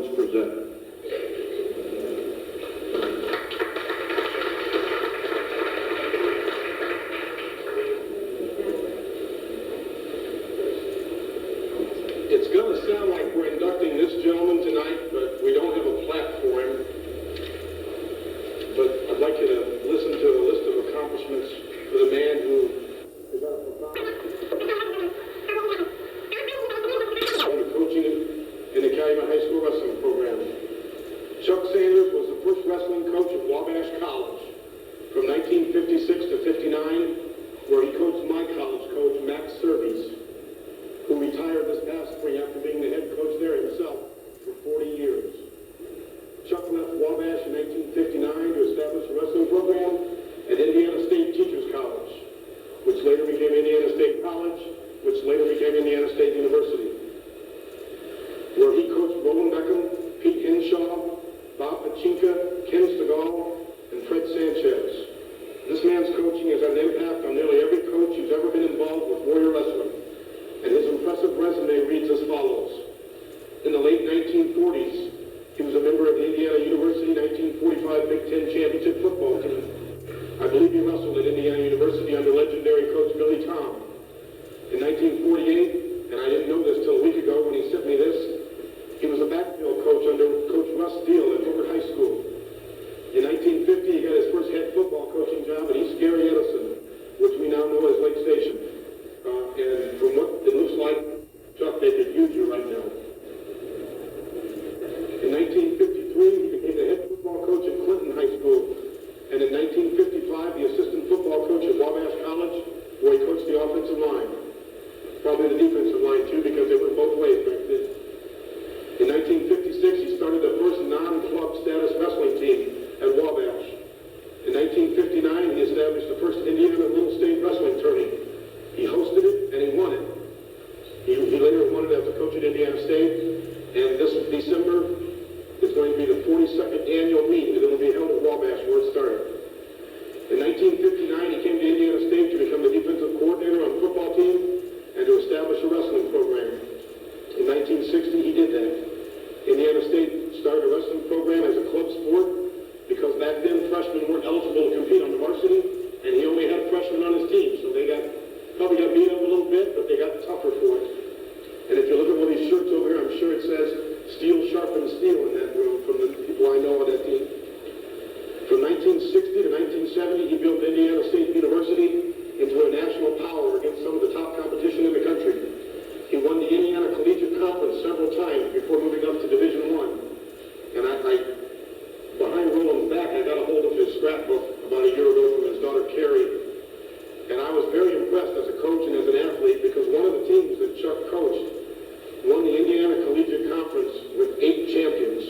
announcements presented. It's going to sound like we're inducting this gentleman tonight, but we don't have a plaque for him. But I'd like you to listen to a list of accomplishments for the man who is out of coaching in the Calumet High School wrestling program. Chuck Sanders was the first wrestling coach at Wabash College from 1956 to 59, where he coached my college coach, Max Serves, who retired this past spring after being the head coach there himself for 40 years. Chuck left Wabash in 1959 to establish a wrestling program at Indiana State Teachers College, which later became Indiana State College, which later became Indiana State University, where he coached Rolland Bèckham, Pete Henshaw, Bob Pachinka, Ken Stegall, and Fred Sanchez. This man's coaching has had an impact on nearly every coach who's ever been involved with Warrior Wrestling, and his impressive resume reads as follows. In the late 1940s, he was a member of the Indiana University 1945 Big Ten Championship football team. I believe he wrestled at Indiana University under legendary coach Billy Tom. In 1948, and I didn't know this till a week ago when he sent me this, he was a backfield coach under Coach Russ Steele at Hoover High School. In 1950, he got his first head football coaching job at East Gary Edison, which we now know as Lake Station. And from what it looks like, Chuck, they could use you right now. In 1953, he became the head football coach at Clinton High School. And in 1955, the assistant football coach at Wabash College, where he coached the offensive line. Probably the defensive line, too, because they went both ways back then. In 1956, he started the first non-club status wrestling team at Wabash. In 1959, he established the first Indiana Little State Wrestling Tourney. He hosted it, and he won it. He later won it as a coach at Indiana State, and this December is going to be the 42nd annual meet that will be held at Wabash, where it started. In 1959, he came to Indiana State to become the defensive coordinator on the football team and to establish a wrestling program. In 1960, he did that. Indiana State started a wrestling program as a club sport because back then freshmen weren't eligible to compete on the varsity, and he only had freshmen on his team, so they probably got beat up a little bit, but they got tougher for it. And if you look at one of these shirts over here, I'm sure it says steel sharpens steel in that room from the people I know on that team. From 1960 to 1970, he built Indiana State University into a national power against some of the top competition in the country. He won the Indiana Collegiate Conference several times before moving up to Division I. And behind Rolland's back, I got a hold of his scrapbook about a year ago from his daughter Carrie. And I was very impressed as a coach and as an athlete because one of the teams that Chuck coached won the Indiana Collegiate Conference with 8 champions.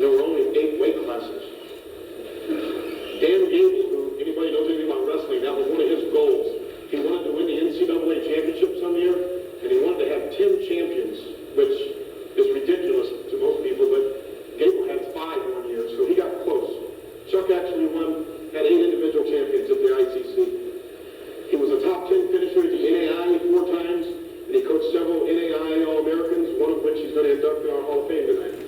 There were only 8 weight classes. Dan Gable, who anybody knows anything about wrestling, that was one of his goals. He wanted to win the NCAA championship some year, and he wanted to have 10 champions, which is ridiculous to most people, but Gable had 5 one year, so he got close. Chuck actually had 8 individual champions at the ICC. He was a top 10 finisher at the NAI 4 times, and he coached several NAI All-Americans, one of which he's going to induct in our Hall of Fame tonight.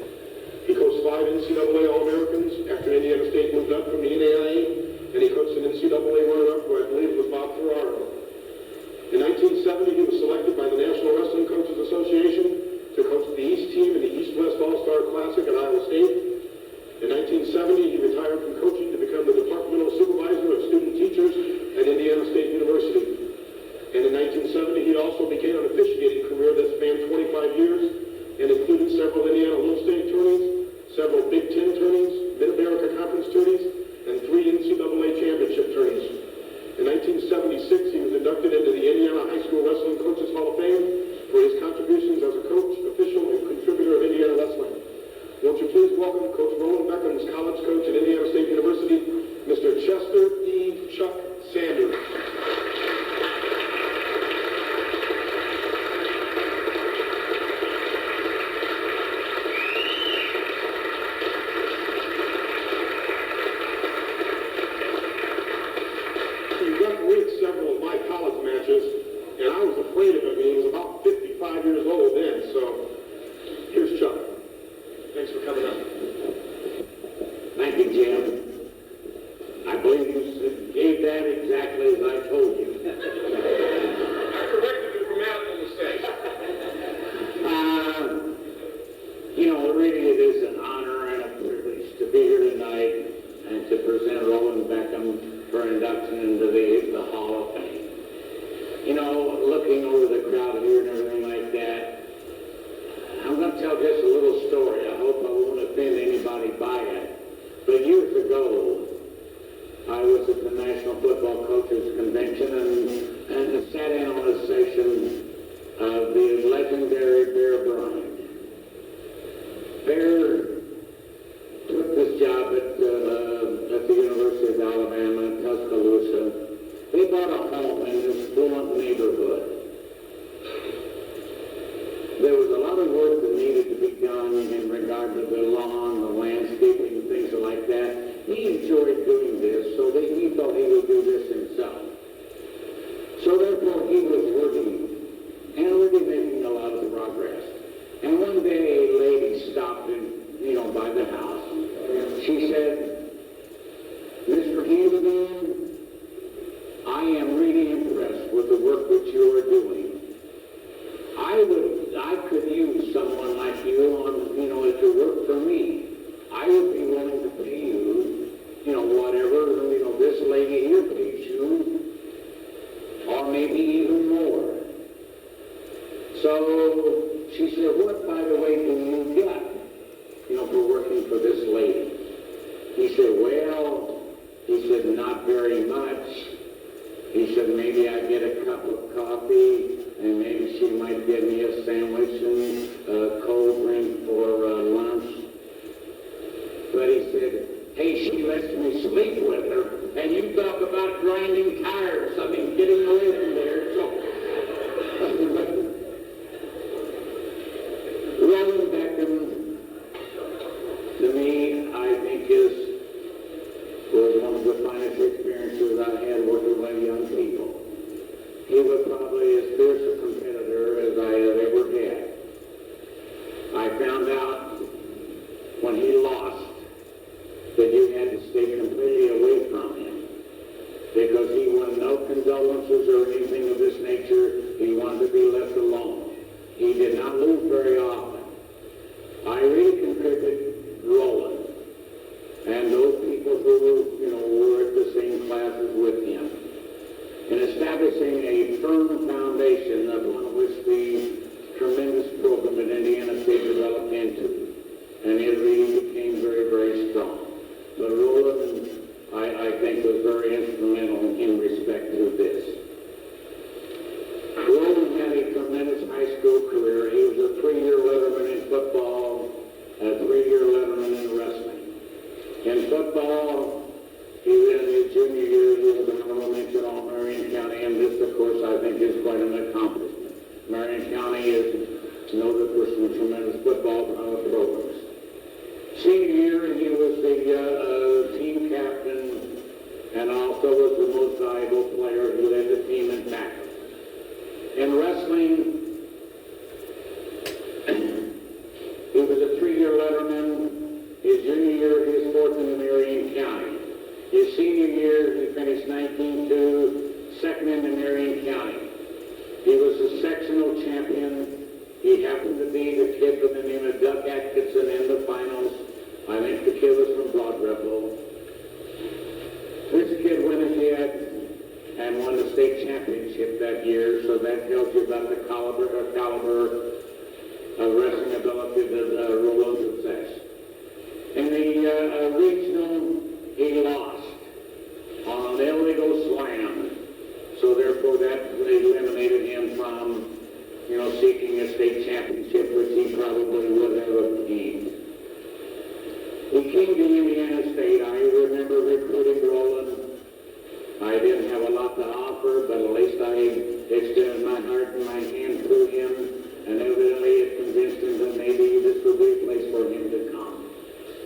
He coached 5 NCAA All-Americans after Indiana State moved up from the NAIA, and he coached an NCAA runner-up who I believe was Bob Ferraro. In 1970, he was selected by the National Wrestling Coaches Association to coach the East team in the East-West All-Star Classic at Iowa State. In 1970, he retired from coaching to become the departmental supervisor of student teachers at Indiana State University. And in 1970, he also began an officiating career that spanned 25 years and included several Indiana Little State tourneys, several Big Ten tourneys, Mid-America Conference tourneys, and 3 NCAA championship tourneys. In 1976, he was inducted into the Indiana High School Wrestling Coaches Hall of Fame for his contributions as a coach, official, and contributor of Indiana wrestling. Won't you please welcome Coach Rolland Beckham's college coach at Indiana State University, Mr. Chester E. Chuck Sanders. Thanks for coming up. Thank you, Jim. I believe you gave that exactly as I told you. I corrected the grammatical mistake. Really it is an honor and a privilege to be here tonight and to present Rolland Bèckham for induction into the Hall of Fame. Looking over the crowd here and everything like that, I'm going to tell just a little story. I hope I won't offend anybody by it. But years ago, I was at the National Football Coaches Convention and sat in on a session of the legendary Bear Bryant. Bear took this job at the University of Alabama in Tuscaloosa. They bought a home in this affluent neighborhood. There was a lot of work that needed to be done in regard to the lawn, the landscaping, things like that. He enjoyed doing this, so that he thought he would do this himself. So therefore, he was working and really making a lot of progress. And one day, a lady stopped him, by the house. She said, "Mr. Hamilton, I am really impressed with the work that you are doing. I could use someone like you to work for me. I would be willing to pay you, whatever, this lady here pays you, or maybe even more." So she said, "What, by the way, do you get, for working for this lady?" He said, "Well," he said, "not very much." He said, "Maybe I get a cup of coffee, and maybe she might give me a sandwich and a cold drink for lunch." But he said, "Hey, she lets me sleep with her, and you talk about grinding tires. I mean, getting away from there." So, Rolland Bèckham, to me, I think was one of the finest experiences I had working with young people. He was probably as fierce a competitor as I have ever had. I found out when he lost that you had to stay completely away from him because he wanted no condolences or anything of this nature. He wanted to be left alone. He did not lose very often. I really contributed Rolland and those people who were at the same classes with him in establishing a firm foundation upon which the tremendous program at Indiana State developed into, and it really became very, very strong. But Rolland, I think, was very instrumental in respect to this. Rolland had a tremendous high school career. He was a 3-year letterman in football, a 3-year letterman in wrestling. In football, he was in his junior year, he was an honorable mention all Marion County, and this, of course, I think is quite an accomplishment. Marion County is noted for some tremendous football programs. Senior year, he was the team captain and also was the most valuable player who led the team in tackles. In wrestling, he was a 3-year letterman. His junior year, he was 4th in Marion County. His senior year, he finished 19-2, 2nd in Marion County. He was a sectional champion. He happened to be the kid with the name of Doug Atkinson in the finals. I think the kid was from Broad Ripple. This kid went ahead and won the state championship that year, so that tells you about the caliber of wrestling ability that Rolland possessed. In the regional, he lost on an illegal slam, so therefore that eliminated him from, seeking a state championship, which he probably would have obtained. He came to Indiana State. I remember recruiting Rolland. I didn't have a lot to offer, but at least I extended my heart and my hand to him, and evidently it convinced him that maybe this would be a place for him to come.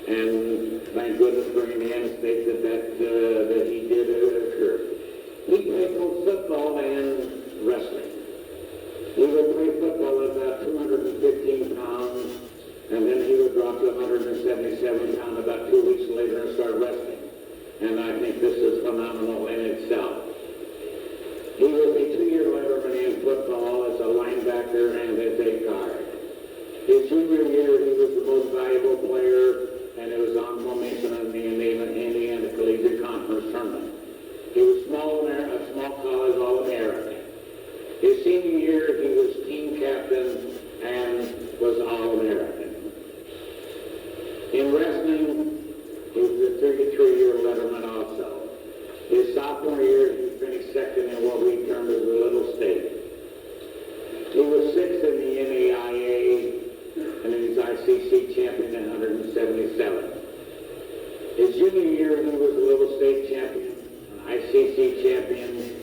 And thank goodness for Indiana State that he did occur. He played both football and wrestling. He would play football at about 215 pounds, and then he would drop dropped to 177 pounds about 2 weeks later and started wrestling. And I think this is phenomenal in itself. He was a 2-year letterman in football as a linebacker and as a guard. His junior year, he was the most valuable player, and it was honorable mention in the Indiana Collegiate Conference Tournament. He was a small college All-American. His senior year, he was team captain and was All-American. In wrestling, he was a 33-year letterman also. His sophomore year, he finished second in what we term as a little state. He was sixth in the NAIA, and he was ICC champion in 177. His junior year, he was a little state champion, an ICC champion.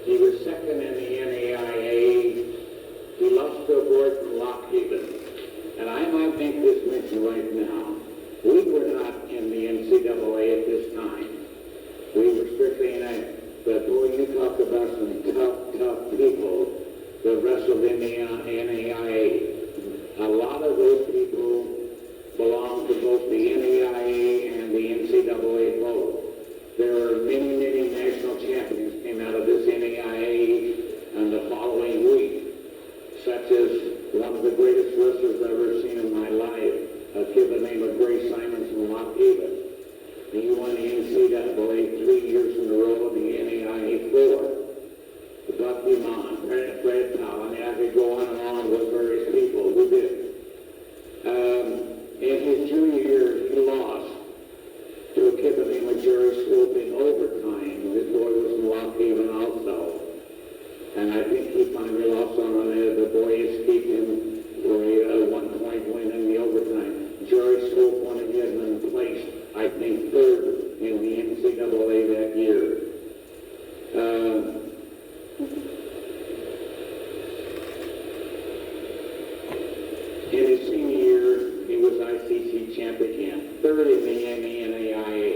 He was second in the NAIA. He lost to a boy from Lock Haven. And I might make this mention right now. We were not in the NCAA at this time. We were strictly in a, but boy, you talk about some tough people that wrestled in the NAIA. A lot of those people belong to both the NAIA and the NCAA both. There are many national champions came out of this NAIA and the following week, such as one of the greatest wrestlers I've ever seen in my life, a kid by the name of Gray Simons from Lock Haven. He won the NCAA 3 years in a row in the NAIA 4. Buck Dumont, Fred Powell, I mean, I could go on and on with various people who did. In his junior year, he lost to a kid by the name of Jerry Swoop in overtime. This boy was in Lock Haven also. And I think he finally lost on it. The boy escaped him for a 1-point win in the overtime. Jerry Swoop won again and placed, I think, third in the NCAA that year. In his senior year, he was ICC champion again, third in the NAIA.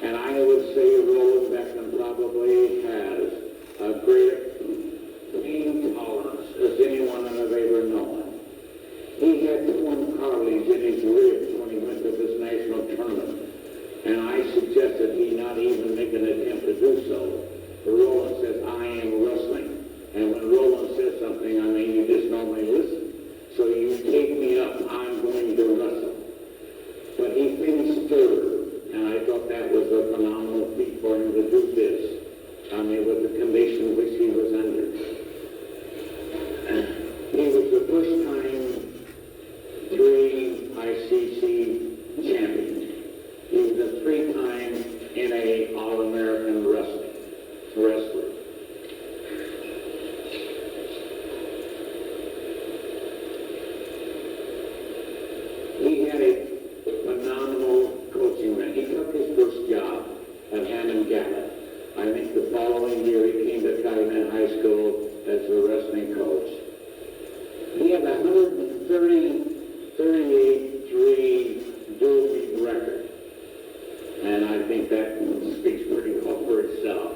And I would say Rolland Bèckham probably has a greater pain tolerance as anyone I've ever known. He had torn cartilage in his ribs when he went to this national tournament. And I suggested he not even make an attempt to do so. But Rolland says, I am wrestling. And when Rolland says something, I mean, you just normally listen. So you take me up, I'm going to wrestle. But he finished third, and I thought that was a phenomenal feat for him to do this. I mean, with the condition which he was under. He was the first time 3 ICC champion. He was a 3-time NA All-American wrestler. He had a phenomenal coaching man. He took his first job at Hammond Gallup. I think the following year he came to Calumet High School as a wrestling coach. He had a 138-3 dual meet record. And I think that speaks pretty well for itself.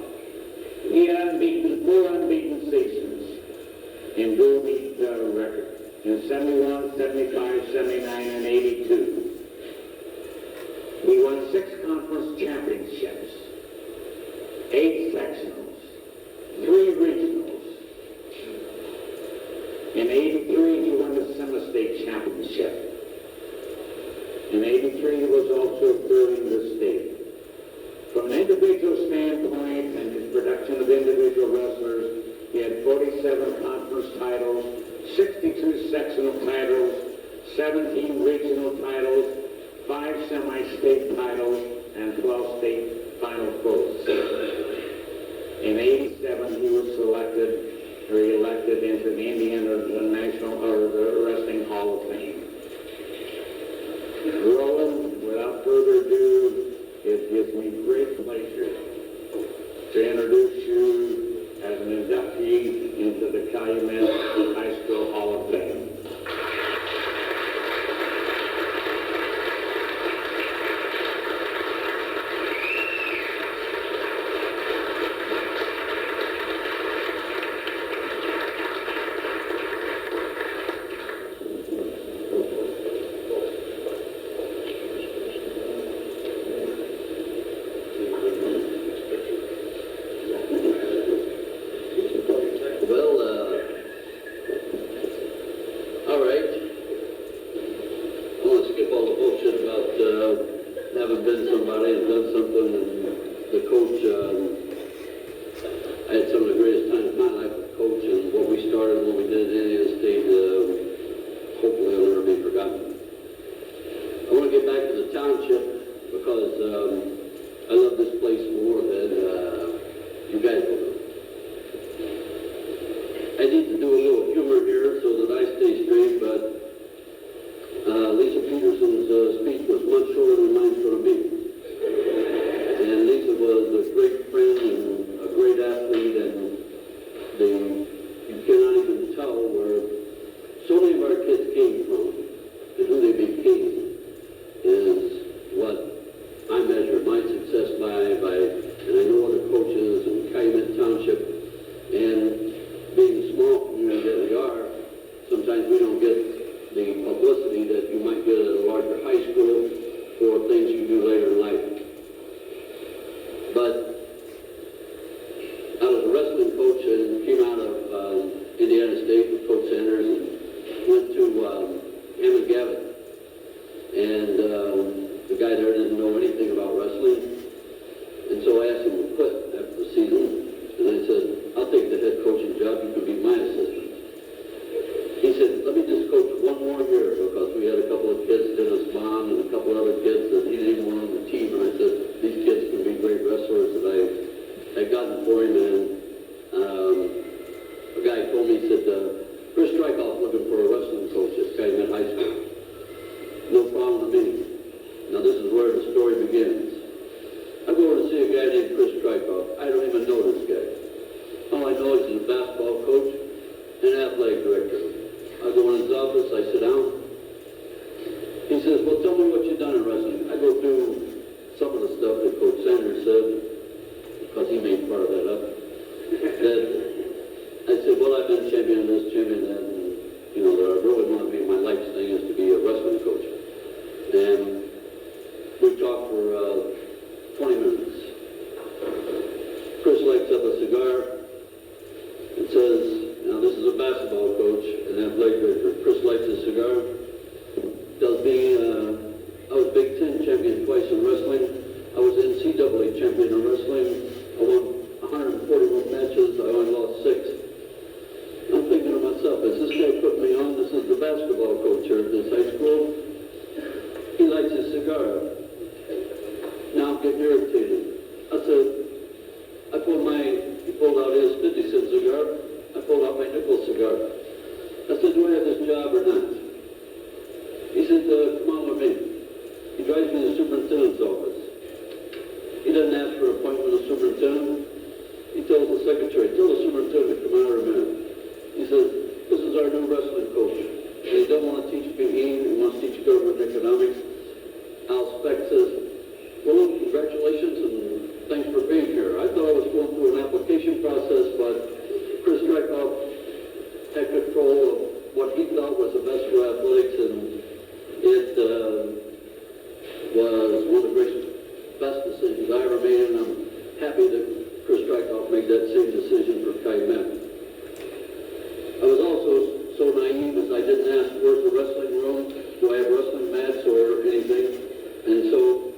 He had 4 unbeaten seasons in dual meet record. In 71, 75, 79, and 82. He won 6 conference championships, 8 sectionals, 3 regionals. In 83, he won the semi-state championship. In 83, he was also third in the state. From an individual standpoint and his production of individual wrestlers, he had 47 conference titles, 62 sectional titles, 17 regional titles, 5 semi-state titles, and 12 state final votes. In 87, he was elected into the Indiana National or the Wrestling Hall of Fame. Rolland, without further ado, it gives me great pleasure to introduce you as an inductee into the Calumet High School Hall of Fame. want to skip all the bullshit about having been somebody and done something. And the coach, I had some of the greatest times of my life with coach, and what we started, what we did at Indiana State, hopefully will never be forgotten. I want to get back to the township because I love this place more than you guys do. I need to do a little humor here so that I stay straight, but Lisa Peterson's speech was much shorter than mine's going to be. And Lisa was a great friend and a great athlete, and you cannot even tell where so many of our kids came from and who they became is what I measure my success by, and I know other coaches in Calumet Township, and being the small community that we are, sometimes we don't get the publicity that you might get at a larger high school or things you do later in life. But I was a wrestling coach and came out of Indiana State with Coach Sanders and went to Hammond Gavin. And the guy there didn't know anything about wrestling. And so I asked him to quit after the season. And I said, I'll take the head coaching job. You can be my assistant. He said, let me just coach one more year because we had a couple of kids, Dennis Bond and a couple other kids that he didn't want on the team. And I said, these kids can be great wrestlers that I had gotten for him. And a guy told me, he said, Chris Strikeoff's looking for a wrestling coach at Calumet High School. No problem with me. Now this is where the story begins. I go over to see a guy named Chris Strikeoff. I don't even know this guy. All I know is he's a basketball coach and athletic director. I go in his office, I sit down. He says, well, tell me what you've done in wrestling. I go through some of the stuff that Coach Sanders said, because he made part of that up. That I said, well, I've been champion this, champion that, and, you know, that I really want to be, my life's thing is to be a wrestling coach. And we talked for 20 minutes. Chris lights up a cigar and says, now this is a basketball coach and athletic director. Chris lights a cigar, tells me I was Big Ten champion twice in wrestling. I was NCAA champion in wrestling. I won 141 matches. I only lost 6. I'm thinking to myself, is this guy putting me on? This is the basketball coach here at this high school. He lights his cigar. Now I'm getting irritated. I said, he pulled out his 50-cent cigar. I pulled out my nickel cigar. I said, do I have this job or not? He said, come on with me. He drives me to the superintendent's office. He doesn't ask for an appointment with the superintendent. He tells the secretary, tell the superintendent to come out in a minute. He says, this is our new wrestling coach. And he doesn't want to teach PE, he wants to teach government economics. Al Speck says, well, congratulations and thanks for being here. I thought I was going through an application process, but Chris Strikeoff had control of what he thought was the best for athletics, and it was one of the best decisions I ever made, and I'm happy that Chris Strikeoff made that same decision for Calumet. I was also so naive as I didn't ask, where's the wrestling room? Do I have wrestling mats or anything? And so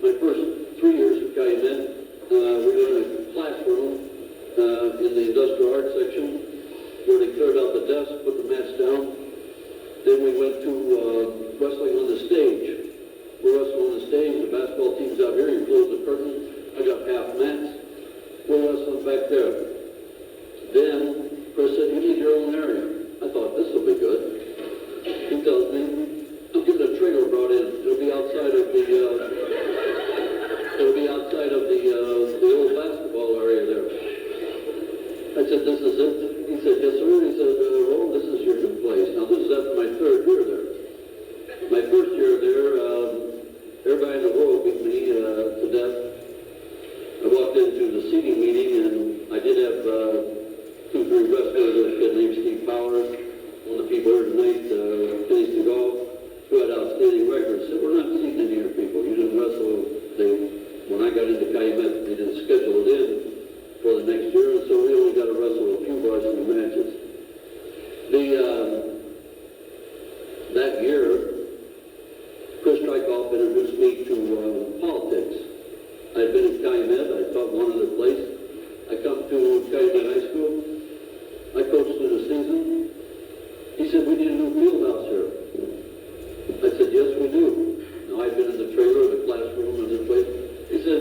my first 3 years at Calumet, we were in a classroom in the industrial arts section where they cleared out the desk, put the mats down. Then we went to wrestling on the stage. We're wrestling on the stage, the basketball team's out here, you close the curtain, I got half mats. We're wrestling back there. Then Chris said, you need your own area. I thought, this will be good. He tells me, I'm getting a trailer brought in. It'll be outside of the old basketball area there. I said, this is it? He said, yes, sir. He said, Rolland, this is your new place. Now, this is after my 3rd year there. My first year there, everybody in the world beat me to death. I walked into the seating meeting, and I did have 2, 3 wrestlers, a kid named Steve Powers, one of the people here tonight, Dennis DeGaulle, who had outstanding records. Said, we're not seating any of your people. You didn't wrestle. When I got into Calumet, they didn't schedule it in for the next year, and so we only got to wrestle a few varsity matches. That year, me to politics. I'd been at Calumet, I taught one other place. I come to Calumet High School. I coached through the season. He said, we need a new field house here. I said, yes, we do. Now, I'd been in the trailer, the classroom, and this place. He said,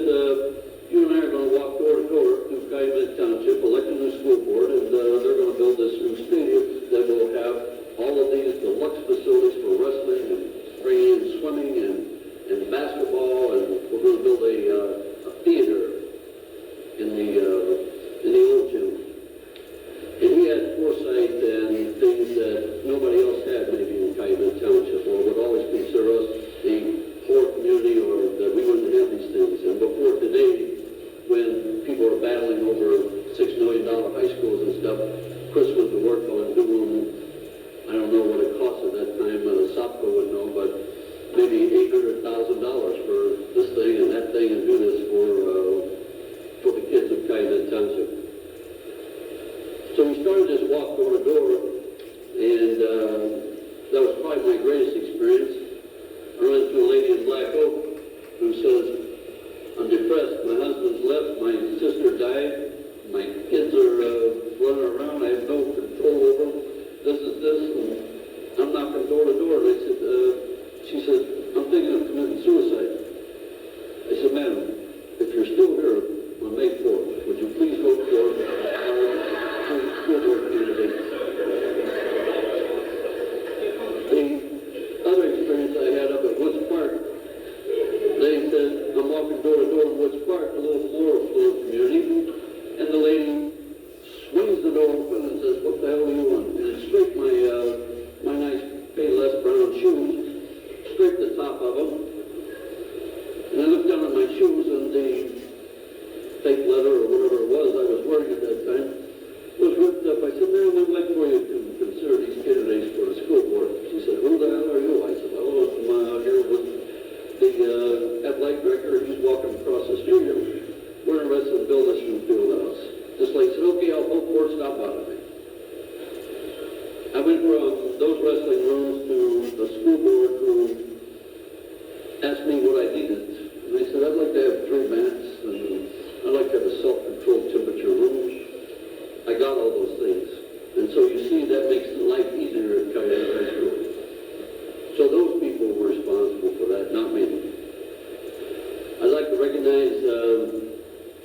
you and I are going to walk door to door through Calumet Township, elect a new school board, and they're going to build this new stadium that will have all of these deluxe facilities for wrestling and springing and swimming and basketball, and we're going to build a theater in the old gym. And he had foresight and things that nobody else had maybe in Calumet Township, or would always consider us a poor community, or that we wouldn't have these things. And before today, when people are battling over $6 million high schools and stuff, Chris went to work on doing, I don't know what it cost at that time, Sopco would know, but maybe $800,000 for this thing and that thing, and do this for the kids of Calumet Township. So we started this walk door to door, and that was probably my greatest experience. I ran into a lady in Black Oak who says, I'm depressed. My husband's left, my sister died, my kids are running around, I have no control over them. This is this, and I'm knocking door to door. And I said, she said, I'm thinking of committing suicide. I said, madam, if you're still here on May 4th, would you please vote for our school board candidates? The other experience I had up at Woods Park, they said, I'm walking door to door in Woods Park, a little floral community, and the lady swings the door open and says, what the hell do you want? And it scraped my nice Payless brown shoes, scraped the top of them, and I looked down at my shoes, and the fake leather or whatever it was I was wearing at that time was ripped up. I said, ma'am, I'd like for you to consider these candidates for the school board. She said, who the hell are you? I said, oh, I'm out here with the athletic director. He's walking across the street here. We're interested in building this new field house. This lady said, okay, I'll vote for it, stop bothering me. I went from those wrestling rooms to the school board who asked me what I needed. And I said, I'd like to have 3 mats, and I'd like to have a self-controlled temperature room. I got all those things. And so you see, that makes life easier at Calumet High School. So those people were responsible for that, not me. I'd like to recognize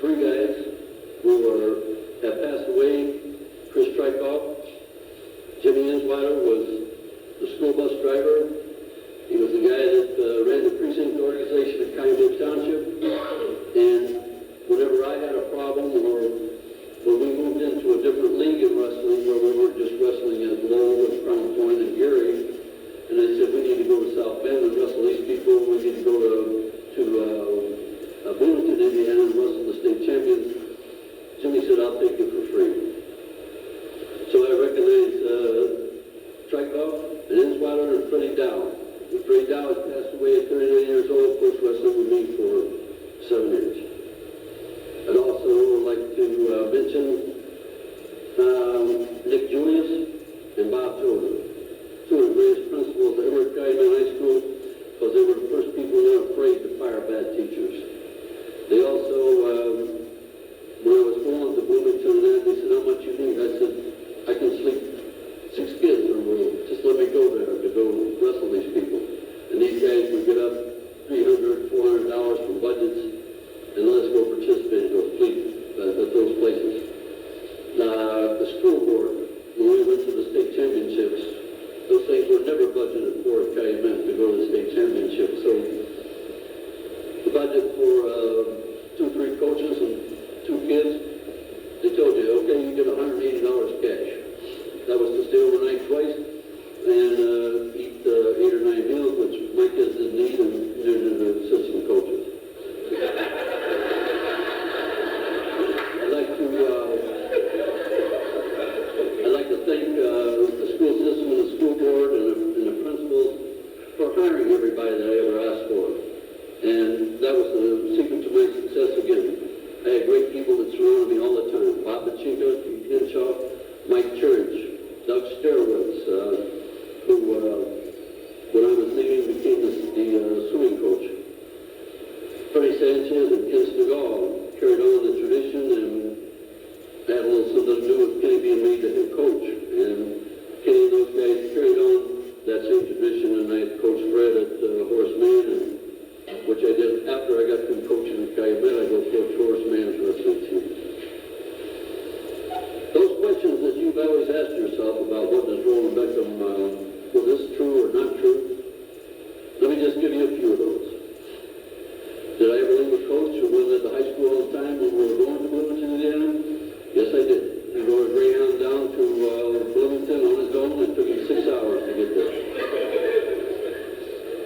3 guys who have passed away. Chris Strikeoff. Jimmy Inswider was the school bus driver. He was the guy that ran the precinct organization at Calumet Township. And whenever I had a problem, or when we moved into a different league in wrestling, where we weren't just wrestling at Lowell and Crown Point and Gary, and I said, we need to go to South Bend and wrestle these people. We need to go to Bloomington, Indiana, and wrestle the state champions. Jimmy said, I'll take you for free. So I recognized Strikeoff and Inswider and Freddie Dow. And Freddie Dow has passed away at 39 years old, of course, wrestling with me for 7 years. I'd also like to mention Nick Julius and Bob Tozer, 2 of the greatest principals ever at Calumet High School, because they were the first people not afraid to fire bad teachers. They also, when I was going to Bloomington, they said, how much you need? I said, I can sleep 6 kids in a room. Just let me go there to go wrestle these people. And these guys would get up $300, $400 from budgets and let us go participate in those at those places. The school board, when we went to the state championships, those things were never budgeted for at Calumet to go to the state championship. So the budget for 2, 3 coaches and 2 kids, they told you, okay, you get $180 cash. That was to stay overnight twice and eat 8 or 9 meals, which my kids didn't eat, and neither did the assistant coaches. I'd like to thank the school system and the school board and the principals for hiring everybody that I ever asked for. And that was the secret to my success again. I had great people that surrounded me all the time. Bob Pachinka, Pete Hinshaw, Mike Church, Doug Sterwitz, who, when I was leaving, became the swimming coach. transition and had a little something to do with Kenny being made the head coach. And Kenny and those guys carried on that same tradition, and I coached Fred at Horace Mann, and which I did after I got through coaching at Calumet. I go coach Horace Mann's wrestling team. Those questions that you've always asked yourself about what does Rolland Bèckham, was this true or not true? Let me just give you a few of those. Did I ever leave a coach who was at the high school all the time when we were going to Bloomington, Indiana? Yes, I did. He rode a Greyhound down to Bloomington on his own. It took him 6 hours to get there.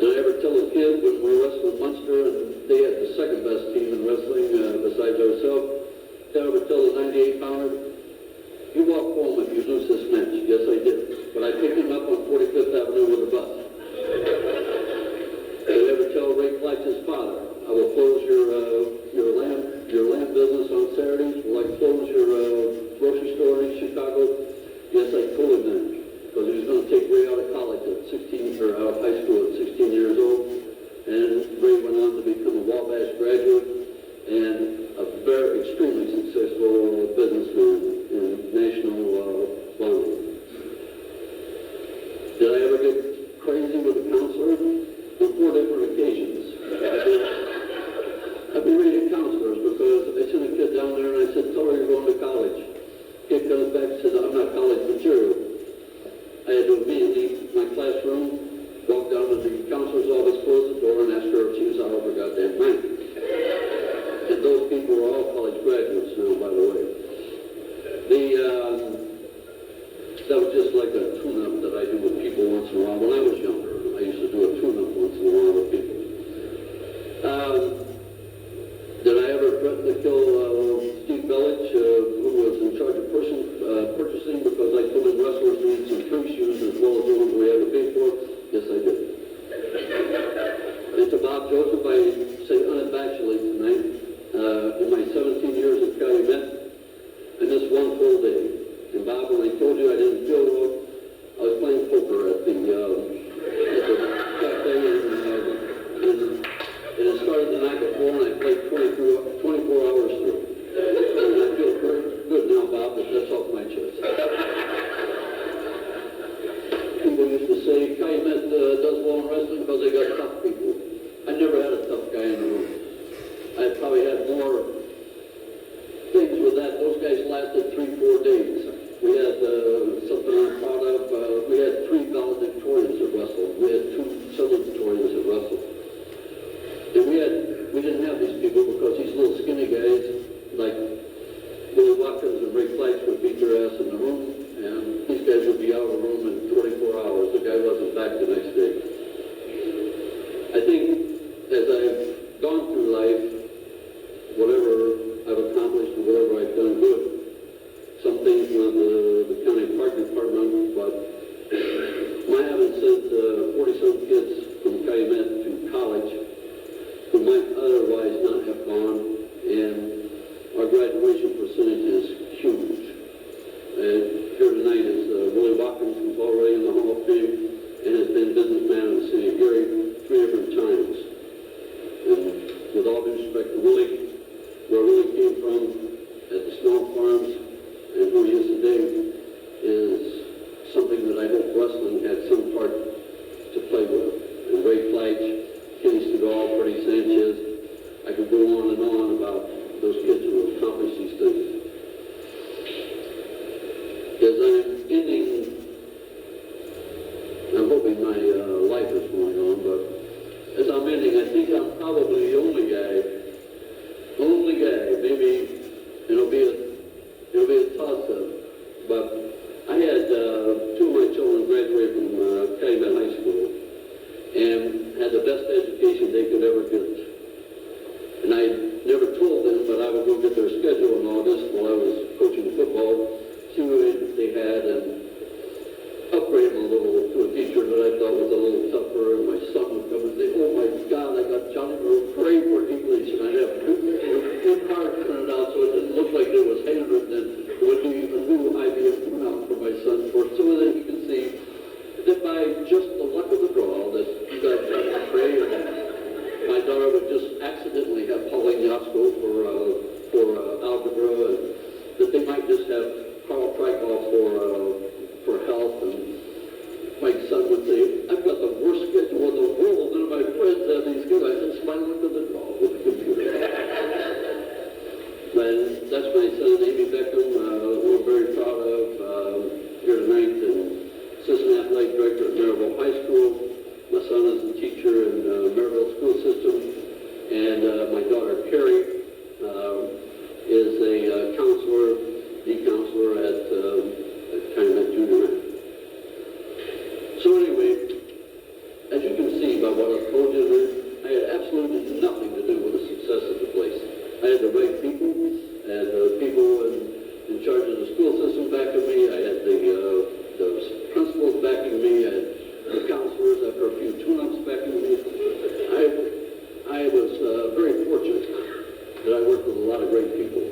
Did I ever tell a kid when we were wrestling Munster and they had the second best team in wrestling besides ourselves? Did I ever tell a 98-pounder, you walk home if you lose this match? Yes, I did. But I picked him up on 45th Avenue with a bus. Did I ever tell Ray Fletch's father, I will close your lamb business on Saturdays? Will I close your grocery store in Chicago? Yes, I told him that. Because he was going to take Ray out of college at 16, or out of high school at 16 years old. And Ray went on to become a Wabash graduate and a very extremely successful businessman in national bonding. Did I ever get crazy with a counselor? On 4 different occasions. I've been reading counselors because I sent a kid down there and I said, tell her you're going to college. Kid comes back and says, I'm not college material. I had to immediately leave my classroom, walk down to the counselor's office, close the door, and ask her if she was out of her goddamn mind. And those people are all college graduates now, by the way. That was just like a tune-up that I do with people once in a while. When I was younger, I used to do a tune-up once in a while with people. Did I ever threaten to kill Steve Bellich, who was in charge of purchasing, because I told him wrestlers needed some free shoes as well as the ones we had to pay for? Yes, I did. And to Bob Joseph, I say unabashedly tonight, in my 17 years at Calumet, and this one full day. And Bob, when I told you I didn't feel well, I was playing poker at the cafe, and it started the night before, and I played 24 hours through. And I feel very good now, Bob, but that's off my chest. People used to say, Calumet does well in wrestling because they got tough people. I never had a tough guy in the room. I probably had more things with that. Those guys lasted 3-4 days. We had something I'm proud of. We had 3 valedictorians at wrestle. We had 2 salutatorians at wrestle. And we didn't have these people because these little skinny guys, like Willie Watkins and Ray Flax, would beat their ass in the room, and these guys would be out of the room in 24 hours. The guy wasn't back the next day. I think as I've gone through life, whatever I've accomplished and whatever I've done good, some things with the county park department, but my having sent 40-some kids from Calumet to college who might otherwise not have gone, and our graduation percentage is huge. Here tonight is Willie Watkins, who's already in the Hall of Fame and has been businessman in the city of Gary 3 different times. And with all due respect to Willie, where Willie came from at the small farms and who he is today is something that I hope wrestling had some part to play with. And Ray Flax, Kenny Seagal, Freddie Sanchez, I could go on and on about those kids who accomplished these things. As I'm ending, I'm hoping my life is going on, but as I'm ending, I think I'm probably the only guy, maybe it'll be a toss-up, but I had 2 of my children graduate from Calumet High School and had the best education they could ever get. And I never told them, but I would go get their schedule in August while I was coaching football, see what they had, and upgrade them a little to a teacher that I thought was a little tougher, and my son would come and say, oh my God, I got Johnny Gray for English, and I'd have 2 cards printed out so it didn't look like it was handwritten, and it would be a new IBM printout for my son, so that he can see that by just the luck of the draw that he got Johnny Gray, and my daughter would just accidentally have Pauline Yasko for algebra, and that they might just have Carl Treikoff for health. And my son would say, "I've got the worst schedule in the world. None of my friends have these kids." I said, "Smile into the dog." And that's my son, Amy Bèckham, who we're very proud of here tonight, and assistant athletic director at Maryville High School. My son is a teacher in Maryville School System, and my daughter Carrie is a counselor, at Calumet Junior High. So anyway, as you can see by what I've told you, I had absolutely nothing to do with the success of the place. I had the right people, and people in charge of the school system backing me. I had the principals backing me. I had the counselors after a few tune-ups backing me. I was very fortunate that I worked with a lot of great people.